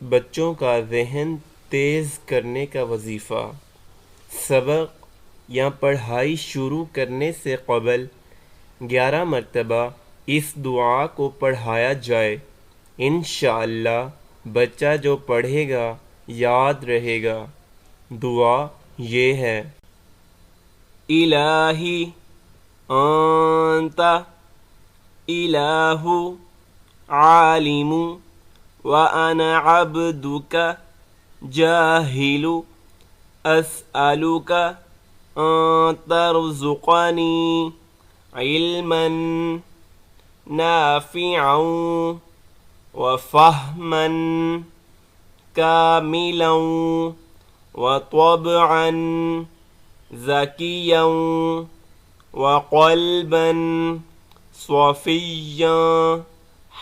بچوں کا ذہن تیز کرنے کا وظیفہ۔ سبق یا پڑھائی شروع کرنے سے قبل 11 مرتبہ اس دعا کو پڑھایا جائے۔ انشاءاللہ بچہ جو پڑھے گا یاد رہے گا۔ دعا یہ ہے: الہی انت الہ عالم وانا عبدک جاہل اسألک ان ترزقنی علما نافعا وفہما کاملا وطبعا ذکیا وقلبا صفیا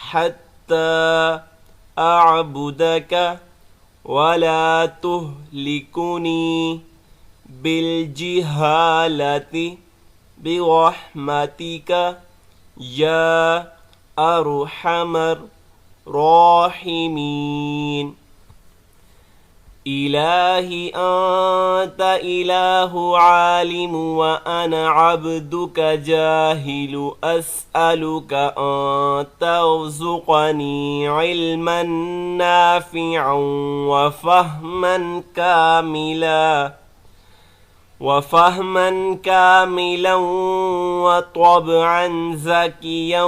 حتی اعبدک ولا تہلکنی بالجہالۃ برحمتک یا ارحم الراحمین۔ الہی انت الہ عالم وانا عبدک جاہل اسألک ان ترزقنی علما نافعا وفہما کاملا وطبعا ذکیا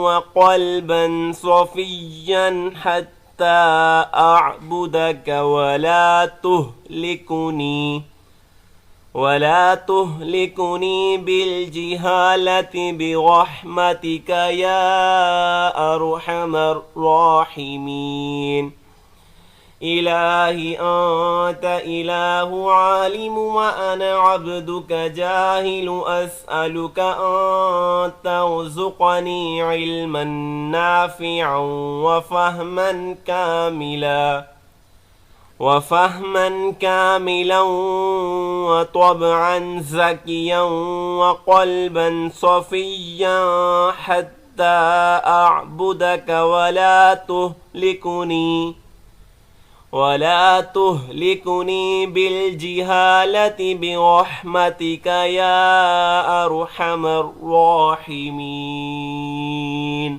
وقلبا صفیا حتی اعبدک ولا تہلکنی بالجہالۃ برحمتک یا ارحم الراحمین۔ الہی انت الہ عالم وانا عبدک جاہل اسألک ان ترزقنی علما نافعا وفہما کاملا وطبعا ذکیا وقلبا صفیا حتی اعبدک ولا تہلکنی بالجہالۃ برحمتک یا ارحم الراحمین۔